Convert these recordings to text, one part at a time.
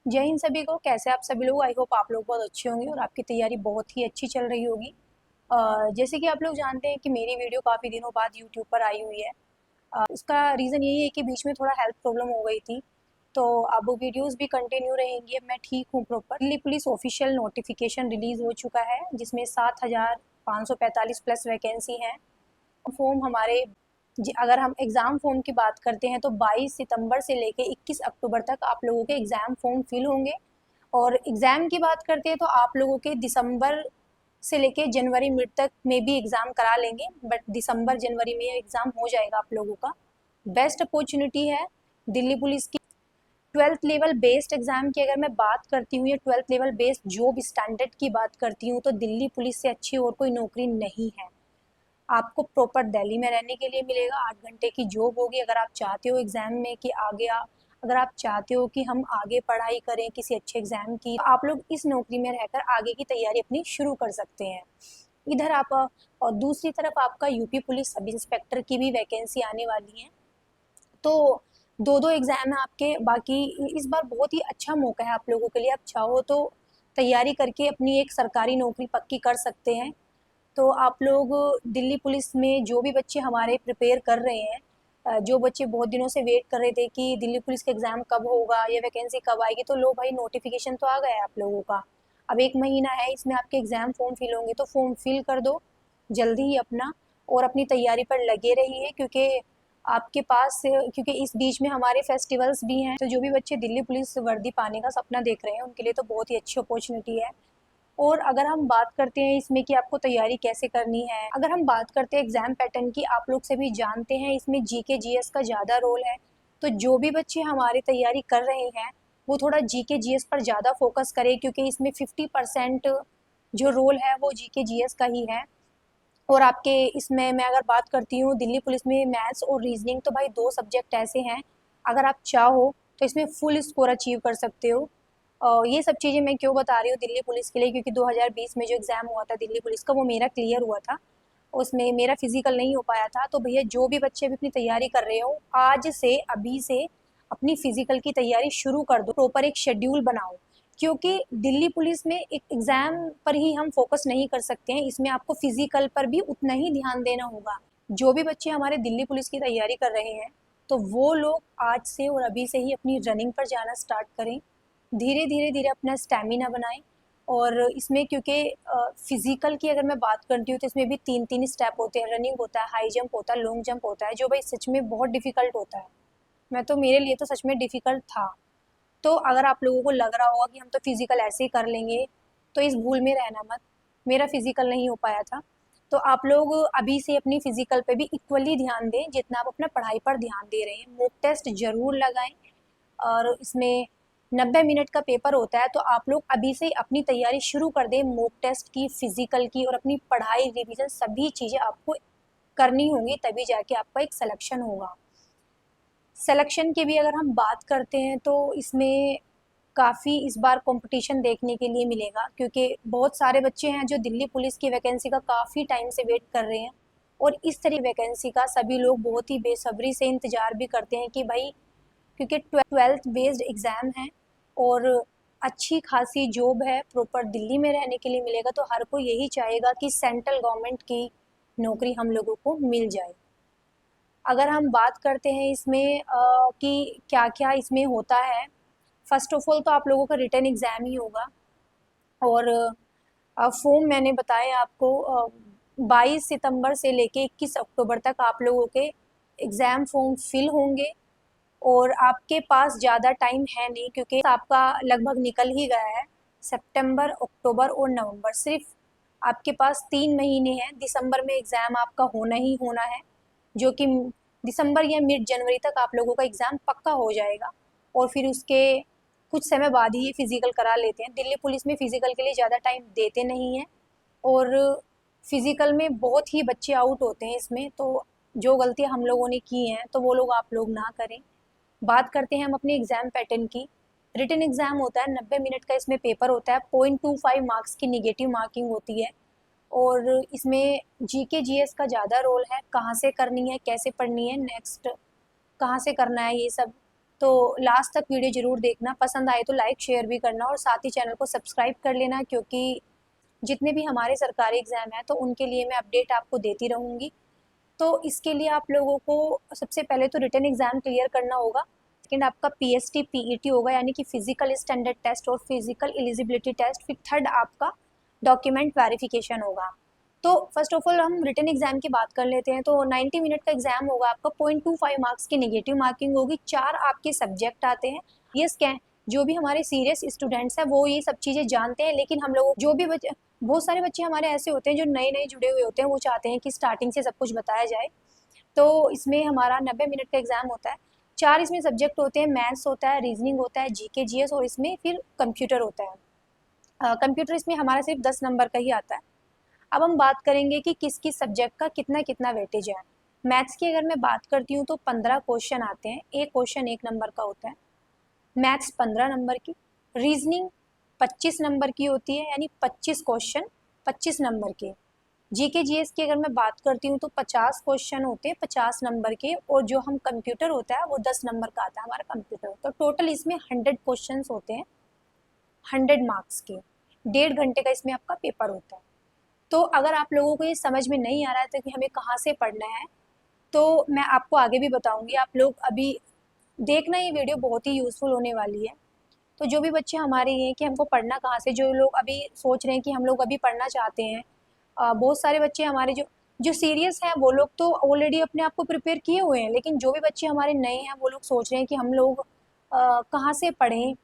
जय हिंद सभी को। कैसे आप सभी लोग? आई होप आप लोग बहुत अच्छे होंगे और आपकी तैयारी बहुत ही अच्छी चल रही होगी। जैसे कि आप लोग जानते हैं कि मेरी वीडियो काफ़ी दिनों बाद यूट्यूब पर आई हुई है। उसका रीज़न यही है कि बीच में थोड़ा हेल्थ प्रॉब्लम हो गई थी, तो अब वो वीडियोस भी कंटिन्यू रहेंगी। अब मैं ठीक हूँ proper. Delhi police official notification release हो चुका है जिसमें 7,545 प्लस वैकेंसी हैं। फॉर्म हमारे अगर हम एग्ज़ाम फॉर्म की बात करते हैं तो 22 सितंबर से लेके 21 अक्टूबर तक आप लोगों के एग्ज़ाम फॉर्म फिल होंगे। और एग्ज़ाम की बात करते हैं तो आप लोगों के दिसंबर से लेके जनवरी मिड तक में भी एग्ज़ाम करा लेंगे, बट दिसंबर जनवरी में एग्ज़ाम हो जाएगा आप लोगों का। बेस्ट अपॉर्चुनिटी है दिल्ली पुलिस की। 12th लेवल बेस्ड एग्ज़ाम की अगर मैं बात करती हूँ या 12th level based job standard की बात करती हूँ तो दिल्ली पुलिस से अच्छी और कोई नौकरी नहीं है। आपको प्रॉपर दिल्ली में रहने के लिए मिलेगा, 8 घंटे की जॉब होगी। अगर आप चाहते हो एग्ज़ाम में कि अगर आप चाहते हो कि हम आगे पढ़ाई करें किसी अच्छे एग्ज़ाम की, तो आप लोग इस नौकरी में रहकर आगे की तैयारी अपनी शुरू कर सकते हैं। इधर आप और दूसरी तरफ आपका यूपी पुलिस सब इंस्पेक्टर की भी वैकेंसी आने वाली है। तो दो दो एग्ज़ाम है आपके बाकी। इस बार बहुत ही अच्छा मौका है आप लोगों के लिए। आप चाहो तो तैयारी करके अपनी एक सरकारी नौकरी पक्की कर सकते हैं। तो आप लोग दिल्ली पुलिस में जो भी बच्चे हमारे प्रिपेयर कर रहे हैं, जो बच्चे बहुत दिनों से वेट कर रहे थे कि दिल्ली पुलिस का एग्ज़ाम कब होगा या वैकेंसी कब आएगी, तो लो भाई नोटिफिकेशन तो आ गया है आप लोगों का। अब 1 महीना है, इसमें आपके एग्ज़ाम फॉर्म फिल होंगे, तो फॉर्म फिल कर दो जल्दी ही अपना और अपनी तैयारी पर लगे रहिए। क्योंकि आपके पास क्योंकि इस बीच में हमारे फेस्टिवल्स भी हैं, तो जो भी बच्चे दिल्ली पुलिस वर्दी पाने का सपना देख रहे हैं उनके लिए तो बहुत ही अच्छी अपॉर्चुनिटी है। और अगर हम बात करते हैं इसमें कि आपको तैयारी कैसे करनी है, अगर हम बात करते हैं एग्ज़ाम पैटर्न की, आप लोग सभी जानते हैं इसमें जीके जीएस का ज़्यादा रोल है। तो जो भी बच्चे हमारी तैयारी कर रहे हैं वो थोड़ा जीके जीएस पर ज़्यादा फोकस करें, क्योंकि इसमें 50% जो रोल है वो जीके जीएस का ही है। और आपके इसमें मैं अगर बात करती हूँ दिल्ली पुलिस में मैथ्स और रीजनिंग, तो भाई दो सब्जेक्ट ऐसे हैं अगर आप चाहो तो इसमें फुल स्कोर अचीव कर सकते हो। ये सब चीज़ें मैं क्यों बता रही हूँ दिल्ली पुलिस के लिए, क्योंकि 2020 में जो एग्ज़ाम हुआ था दिल्ली पुलिस का वो मेरा क्लियर हुआ था। उसमें मेरा फिजिकल नहीं हो पाया था। तो भैया जो भी बच्चे अभी अपनी तैयारी कर रहे हो, आज से अभी से अपनी फिजिकल की तैयारी शुरू कर दो, प्रॉपर एक शेड्यूल बनाओ। क्योंकि दिल्ली पुलिस में एक एग्ज़ाम पर ही हम फोकस नहीं कर सकते हैं, इसमें आपको फिजिकल पर भी उतना ही ध्यान देना होगा। जो भी बच्चे हमारे दिल्ली पुलिस की तैयारी कर रहे हैं तो वो लोग आज से और अभी से ही अपनी रनिंग पर जाना स्टार्ट करें। धीरे धीरे धीरे अपना स्टेमिना बनाएं। और इसमें क्योंकि फिजिकल की अगर मैं बात करती हूँ तो इसमें भी 3-3 स्टेप होते हैं। रनिंग होता है, हाई जंप होता है, लॉन्ग जंप होता है, जो भाई सच में बहुत डिफिकल्ट होता है। मैं तो मेरे लिए तो सच में डिफिकल्ट था। तो अगर आप लोगों को लग रहा होगा कि हम तो फिजिकल ऐसे ही कर लेंगे, तो इस भूल में रहना मत। मेरा फिजिकल नहीं हो पाया था। तो आप लोग अभी से अपनी फिजिकल पे भी इक्वली ध्यान दें जितना आप अपना पढ़ाई पर ध्यान दे रहे हैं। मॉक टेस्ट जरूर लगाएं। और इसमें 90 मिनट का पेपर होता है, तो आप लोग अभी से अपनी तैयारी शुरू कर दें मॉक टेस्ट की, फिजिकल की, और अपनी पढ़ाई रिवीजन सभी चीज़ें आपको करनी होंगी, तभी जाके आपका एक सिलेक्शन होगा। सिलेक्शन की भी अगर हम बात करते हैं तो इसमें काफ़ी इस बार कंपटीशन देखने के लिए मिलेगा, क्योंकि बहुत सारे बच्चे हैं जो दिल्ली पुलिस की वैकेंसी का काफ़ी टाइम से वेट कर रहे हैं। और इस तरह वैकेंसी का सभी लोग बहुत ही बेसब्री से इंतज़ार भी करते हैं कि भाई, क्योंकि 12th बेस्ड एग्ज़ाम है और अच्छी खासी जॉब है, प्रॉपर दिल्ली में रहने के लिए मिलेगा, तो हर कोई यही चाहेगा कि सेंट्रल गवर्नमेंट की नौकरी हम लोगों को मिल जाए। अगर हम बात करते हैं इसमें कि क्या-क्या इसमें होता है, फर्स्ट ऑफ ऑल तो आप लोगों का रिटन एग्ज़ाम ही होगा। और फॉर्म मैंने बताया आपको, 22 सितंबर से लेके 21 अक्टूबर तक आप लोगों के एग्ज़ाम फॉर्म फिल होंगे। और आपके पास ज़्यादा टाइम है नहीं, क्योंकि आपका लगभग निकल ही गया है। सितंबर, अक्टूबर और नवंबर, सिर्फ आपके पास 3 महीने हैं। दिसंबर में एग्ज़ाम आपका होना ही होना है, जो कि दिसंबर या मिड जनवरी तक आप लोगों का एग्ज़ाम पक्का हो जाएगा। और फिर उसके कुछ समय बाद ही ये फिज़िकल करा लेते हैं। दिल्ली पुलिस में फ़िज़िकल के लिए ज़्यादा टाइम देते नहीं हैं। और फिज़िकल में बहुत ही बच्चे आउट होते हैं इसमें, तो जो गलतियाँ हम लोगों ने की हैं तो वो लोग आप लोग ना करें। बात करते हैं हम अपने एग्ज़ाम पैटर्न की। रिटन एग्ज़ाम होता है, 90 मिनट का इसमें पेपर होता है, 0.25 मार्क्स की निगेटिव मार्किंग होती है। और इसमें जीके जीएस का ज़्यादा रोल है, कहाँ से करनी है, कैसे पढ़नी है, नेक्स्ट कहाँ से करना है, ये सब तो लास्ट तक वीडियो ज़रूर देखना, पसंद आए तो लाइक शेयर भी करना और साथ ही चैनल को सब्सक्राइब कर लेना, क्योंकि जितने भी हमारे सरकारी एग्ज़ाम हैं तो उनके लिए मैं अपडेट आपको देती रहूँगी। तो इसके लिए आप लोगों को सबसे पहले तो रिटन एग्ज़ाम क्लियर करना होगा, सेकेंड आपका पीएसटी पीईटी होगा यानी कि फिजिकल स्टैंडर्ड टेस्ट और फिजिकल एलिजिबिलिटी टेस्ट, फिर थर्ड आपका डॉक्यूमेंट वेरिफिकेशन होगा। तो फर्स्ट ऑफ ऑल हम रिटन एग्जाम की बात कर लेते हैं। तो 90 मिनट का एग्जाम होगा आपका, 0.25 मार्क्स की नेगेटिव मार्किंग होगी, 4 आपके सब्जेक्ट आते हैं। ये स्कैन जो भी हमारे सीरियस स्टूडेंट्स हैं वो ये सब चीज़ें जानते हैं, लेकिन हम लोग जो भी बच्चे, बहुत सारे बच्चे हमारे ऐसे होते हैं जो नए नए जुड़े हुए होते हैं, वो चाहते हैं कि स्टार्टिंग से सब कुछ बताया जाए। तो इसमें हमारा 90 मिनट का एग्जाम होता है। 4 इसमें सब्जेक्ट होते हैं, मैथ्स होता है, रीजनिंग होता है, जीके जीएस और इसमें फिर कंप्यूटर होता है। कंप्यूटर इसमें हमारा सिर्फ 10 नंबर का ही आता है। अब हम बात करेंगे कि किस किस सब्जेक्ट का कितना कितना वेटेज है। मैथ्स की अगर मैं बात करती हूँ तो 15 क्वेश्चन आते हैं, एक क्वेश्चन 1 नंबर का होता है। मैथ्स 15 नंबर की, रीजनिंग 25 नंबर की होती है, यानी 25 क्वेश्चन 25 नंबर के। जीके जीएस की अगर मैं बात करती हूँ तो 50 क्वेश्चन होते हैं 50 नंबर के, और जो हम कंप्यूटर होता है वो 10 नंबर का आता है हमारा कंप्यूटर। तो टोटल इसमें 100 क्वेश्चन होते हैं 100 मार्क्स के, 1.5 घंटे का इसमें आपका पेपर होता है। तो अगर आप लोगों को ये समझ में नहीं आ रहा है कि हमें कहाँ से पढ़ना है, तो मैं आपको आगे भी बताऊंगी। आप लोग अभी देखना, ये वीडियो बहुत ही यूज़फुल होने वाली है। तो जो भी बच्चे हमारे हैं कि हमको पढ़ना कहाँ से, जो लोग अभी सोच रहे हैं कि हम लोग अभी पढ़ना चाहते हैं, बहुत सारे बच्चे हमारे जो जो सीरियस हैं वो लोग तो ऑलरेडी अपने आप को प्रिपेयर किए हुए हैं, लेकिन जो भी बच्चे हमारे नए हैं वो लोग सोच रहे हैं कि हम लोग कहाँ से पढ़ें।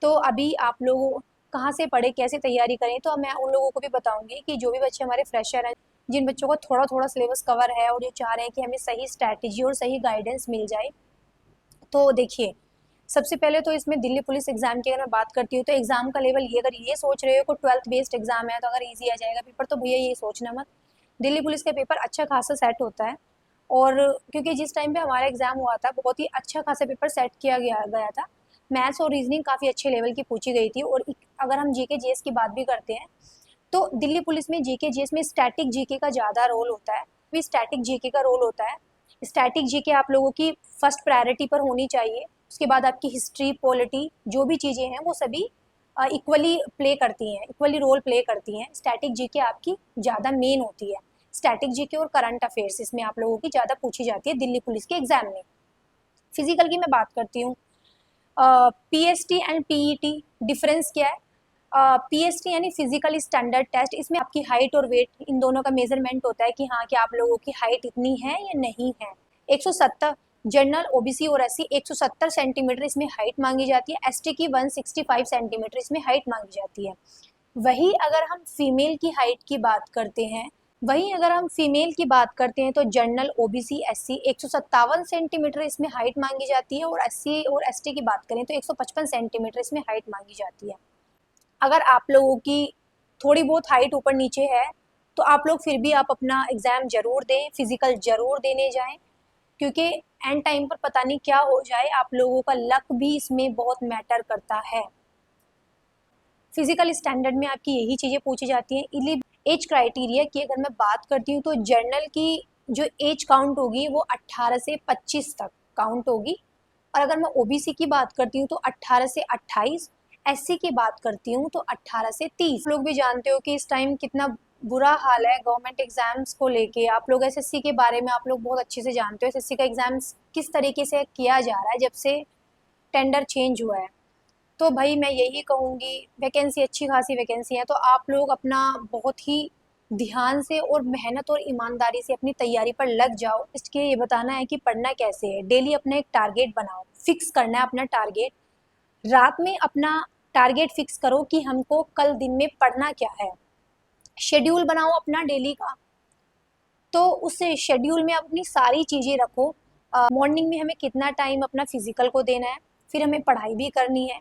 तो अभी आप लोग कहाँ से पढ़ें, कैसे तैयारी करें, तो मैं उन लोगों को भी बताऊंगी कि जो भी बच्चे हमारे फ्रेशर हैं, जिन बच्चों को थोड़ा थोड़ा सिलेबस कवर है और ये चाह रहे हैं कि हमें सही स्ट्रैटेजी और सही गाइडेंस मिल जाए। तो देखिए, सबसे पहले तो इसमें दिल्ली पुलिस एग्जाम की अगर मैं बात करती हूँ तो एग्जाम का लेवल ये, अगर ये सोच रहे हो कि 12th बेस्ड एग्जाम है तो अगर इजी आ जाएगा पेपर, तो भैया ये सोचना मत। दिल्ली पुलिस का पेपर अच्छा खासा सेट होता है, और क्योंकि जिस टाइम पे हमारा एग्जाम हुआ था बहुत ही अच्छा खासा पेपर सेट किया गया था। मैथ्स और रीजनिंग काफ़ी अच्छे लेवल की पूछी गई थी। और अगर हम जीके जीएस की बात भी करते हैं तो दिल्ली पुलिस में जीके जीएस में स्टैटिक जीके का ज़्यादा रोल होता है, भी स्टैटिक जीके का रोल होता है। स्टैटिक जीके आप लोगों की फर्स्ट प्रायोरिटी पर होनी चाहिए। उसके बाद आपकी हिस्ट्री, पॉलिटी, जो भी चीज़ें हैं वो सभी इक्वली प्ले करती हैं, इक्वली रोल प्ले करती हैं। स्टैटिक जीके आपकी ज़्यादा मेन होती है। स्टैटिक जीके और करंट अफेयर्स इसमें आप लोगों की ज़्यादा पूछी जाती है दिल्ली पुलिस के एग्जाम में। फिजिकल की मैं बात करती हूँ, पीएसटी एंड पीईटी डिफरेंस क्या है। पीएसटी यानी फिजिकल स्टैंडर्ड टेस्ट, इसमें आपकी हाइट और वेट इन दोनों का मेजरमेंट होता है कि हाँ कि आप लोगों की हाइट इतनी है या नहीं है। 170 जनरल ओबीसी और एससी 170 सेंटीमीटर इसमें हाइट मांगी जाती है। एसटी की 165 सेंटीमीटर इसमें हाइट मांगी जाती है। वही अगर हम फीमेल की हाइट की बात करते हैं, तो जनरल ओबीसी एससी 157 सेंटीमीटर इसमें हाइट मांगी जाती है, और एससी और एसटी की बात करें तो 155 सेंटीमीटर इसमें हाइट मांगी जाती है। अगर आप लोगों की थोड़ी बहुत हाइट ऊपर नीचे है तो आप लोग फिर भी आप अपना एग्ज़ाम ज़रूर दें, फिजिकल ज़रूर देने जाएं, क्योंकि एंड टाइम पर पता नहीं क्या हो जाए, आप लोगों का लक भी इसमें बहुत मैटर करता है। फिजिकल स्टैंडर्ड में आपकी यही चीज़ें पूछी जाती हैं। एज क्राइटेरिया की अगर मैं बात करती हूँ तो जर्नल की जो एज काउंट होगी वो 18 से 25 तक काउंट होगी, और अगर मैं ओबीसी की बात करती हूँ तो 18 से 28, एससी की बात करती हूँ तो 18 से 30। लोग भी जानते हो कि इस टाइम कितना बुरा हाल है गवर्नमेंट एग्जाम्स को लेके। आप लोग एसएससी के बारे में आप लोग बहुत अच्छे से जानते हो, एसएससी का एग्जाम्स किस तरीके से किया जा रहा है जब से टेंडर चेंज हुआ है। तो भाई मैं यही कहूँगी, वैकेंसी अच्छी खासी वैकेंसी है, तो आप लोग अपना बहुत ही ध्यान से और मेहनत और ईमानदारी से अपनी तैयारी पर लग जाओ। इसके ये बताना है कि पढ़ना कैसे है। डेली अपना एक टारगेट बनाओ, फिक्स करना है अपना टारगेट। रात में अपना टारगेट फिक्स करो कि हमको कल दिन में पढ़ना क्या है। शेड्यूल बनाओ अपना डेली का, तो उस शेड्यूल में आप अपनी सारी चीज़ें रखो। मॉर्निंग में हमें कितना टाइम अपना फिजिकल को देना है, फिर हमें पढ़ाई भी करनी है,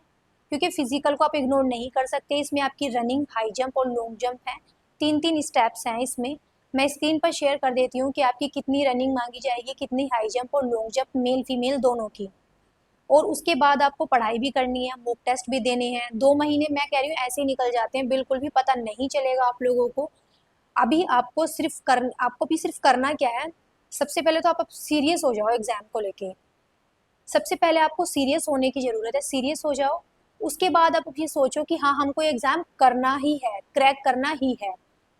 क्योंकि फिजिकल को आप इग्नोर नहीं कर सकते। इसमें आपकी रनिंग, हाई जंप और लॉन्ग जंप है, 3-3 स्टेप्स हैं इसमें। मैं स्क्रीन पर शेयर कर देती हूँ कि आपकी कितनी रनिंग मांगी जाएगी, कितनी हाई जंप और लॉन्ग जंप, मेल फीमेल दोनों की। और उसके बाद आपको पढ़ाई भी करनी है, मॉक टेस्ट भी देने हैं। 2 महीने मैं कह रही हूँ ऐसे ही निकल जाते हैं, बिल्कुल भी पता नहीं चलेगा आप लोगों को। अभी आपको भी सिर्फ करना क्या है, सबसे पहले तो आप सीरियस हो जाओ एग्जाम को लेके। सबसे पहले आपको सीरियस होने की ज़रूरत है, सीरियस हो जाओ। उसके बाद आप ये सोचो कि हाँ, हमको एग्ज़ाम करना ही है, क्रैक करना ही है।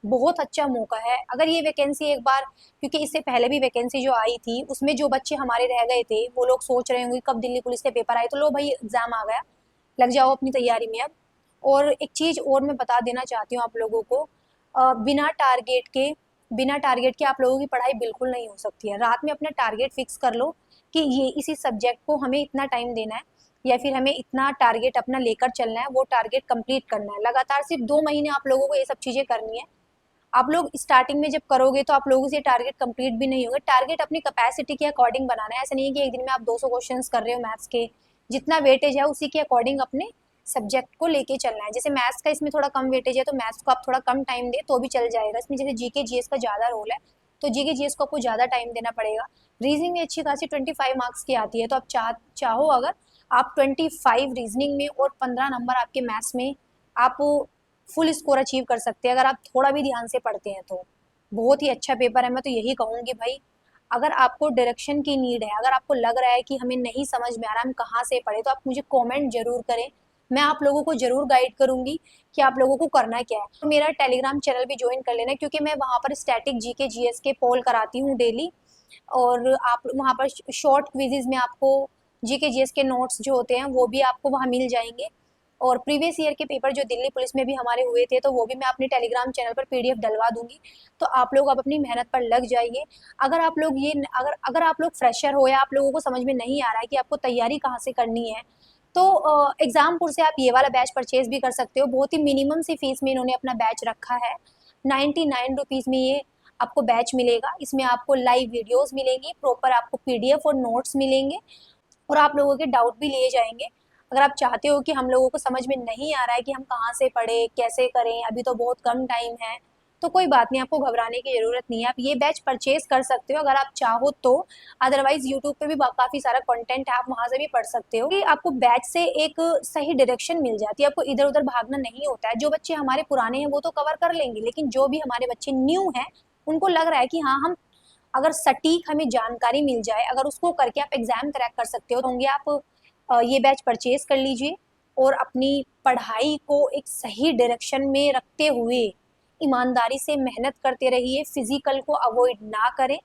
बहुत अच्छा मौका है। अगर ये वैकेंसी एक बार, क्योंकि इससे पहले भी वैकेंसी जो आई थी, उसमें जो बच्चे हमारे रह गए थे, वो लोग सोच रहे होंगे कब दिल्ली पुलिस के पेपर आए, तो लो भाई एग्ज़ाम आ गया, लग जाओ अपनी तैयारी में अब। और एक चीज़ और मैं बता देना चाहती हूँ आप लोगों को, बिना टारगेट के आप लोगों की पढ़ाई बिल्कुल नहीं हो सकती है। रात में अपना टारगेट फिक्स कर लो कि ये इसी सब्जेक्ट को हमें इतना टाइम देना है, या फिर हमें इतना टारगेट अपना लेकर चलना है, वो टारगेट कंप्लीट करना है। लगातार सिर्फ 2 महीने आप लोगों को ये सब चीज़ें करनी है। आप लोग स्टार्टिंग में जब करोगे तो आप लोगों से टारगेट कंप्लीट भी नहीं होगा। टारगेट अपनी कैपेसिटी के अकॉर्डिंग बनाना है। ऐसा नहीं है कि एक दिन में आप 200 क्वेश्चंस कर रहे हो मैथ्स के, जितना वेटेज है उसी के अकॉर्डिंग अपने सब्जेक्ट को लेके चलना है। जैसे मैथ्स का इसमें थोड़ा कम वेटेज है तो मैथ्स को आप थोड़ा कम टाइम दे तो भी चल जाएगा। इसमें जैसे जीके जीएस का ज़्यादा रोल है तो जीके जीएस को आपको ज़्यादा टाइम देना पड़ेगा। रीजनिंग में अच्छी खासी 25 मार्क्स की आती है, तो आप चाहो अगर आप 25 रीजनिंग में और 15 नंबर आपके मैथ्स में आप फुल स्कोर अचीव कर सकते हैं, अगर आप थोड़ा भी ध्यान से पढ़ते हैं तो। बहुत ही अच्छा पेपर है। मैं तो यही कहूँगी भाई, अगर आपको डायरेक्शन की नीड है, अगर आपको लग रहा है कि हमें नहीं समझ में आ रहा हम कहाँ से पढ़े, तो आप मुझे कमेंट जरूर करें। मैं आप लोगों को जरूर गाइड करूंगी कि आप लोगों को करना क्या है। तो मेरा टेलीग्राम चैनल भी ज्वाइन कर लेना, क्योंकि मैं वहाँ पर स्टैटिक जीके जीएस के पोल कराती हूँ डेली। और आप वहाँ पर शॉर्ट क्विजेज में आपको जीके जीएस के नोट्स जो होते हैं वो भी आपको वहाँ मिल जाएंगे। और प्रीवियस ईयर के पेपर जो दिल्ली पुलिस में भी हमारे हुए थे, तो वो भी मैं अपने टेलीग्राम चैनल पर पीडीएफ डलवा दूंगी। तो आप लोग अब अपनी मेहनत पर लग जाइए। अगर आप लोग ये अगर अगर आप लोग फ्रेशर हो या आप लोगों को समझ में नहीं आ रहा है कि आपको तैयारी कहाँ से करनी है, तो एग्जामपुर से आप ये वाला बैच परचेज भी कर सकते हो। बहुत ही मिनिमम सी फीस में इन्होंने अपना बैच रखा है। 99 रुपीज़ में ये आपको बैच मिलेगा। इसमें आपको लाइव वीडियोस मिलेंगी, प्रॉपर आपको पीडीएफ और नोट्स मिलेंगे, और आप लोगों के डाउट भी लिए जाएंगे। अगर आप चाहते हो कि हम लोगों को समझ में नहीं आ रहा है कि हम कहाँ से पढ़े, कैसे करें, अभी तो बहुत कम टाइम है, तो कोई बात नहीं, आपको घबराने की ज़रूरत नहीं है। आप ये बैच परचेज कर सकते हो अगर आप चाहो तो। अदरवाइज यूट्यूब पे भी काफ़ी सारा कंटेंट है, आप वहाँ से भी पढ़ सकते हो। कि आपको बैच से एक सही डायरेक्शन मिल जाती है, आपको इधर उधर भागना नहीं होता है। जो बच्चे हमारे पुराने हैं वो तो कवर कर लेंगे, लेकिन जो भी हमारे बच्चे न्यू हैं, उनको लग रहा है कि हाँ, हम अगर सटीक हमें जानकारी मिल जाए, अगर उसको करके आप एग्जाम क्रैक कर सकते हो, तो होंगे आप ये बैच परचेज कर लीजिए। और अपनी पढ़ाई को एक सही डायरेक्शन में रखते हुए ईमानदारी से मेहनत करते रहिए, फिजिकल को अवॉइड ना करें।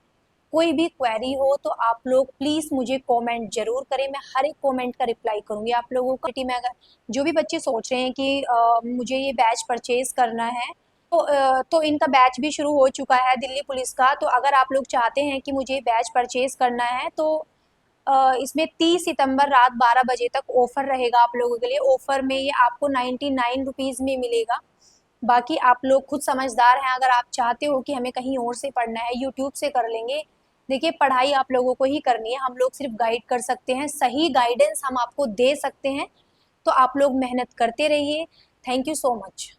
कोई भी क्वेरी हो तो आप लोग प्लीज़ मुझे कमेंट जरूर करें, मैं हर एक कमेंट का रिप्लाई करूंगी आप लोगों को। में अगर जो भी बच्चे सोच रहे हैं कि मुझे ये बैच परचेज करना है, तो इनका बैच भी शुरू हो चुका है दिल्ली पुलिस का। तो अगर आप लोग चाहते हैं कि मुझे बैच परचेज करना है, तो इसमें 30 सितंबर रात 12 बजे तक ऑफर रहेगा आप लोगों के लिए। ऑफर में ये आपको 99 रुपीज़ में मिलेगा। बाकी आप लोग खुद समझदार हैं, अगर आप चाहते हो कि हमें कहीं और से पढ़ना है, यूट्यूब से कर लेंगे। देखिए, पढ़ाई आप लोगों को ही करनी है, हम लोग सिर्फ गाइड कर सकते हैं, सही गाइडेंस हम आपको दे सकते हैं। तो आप लोग मेहनत करते रहिए। Thank you so much.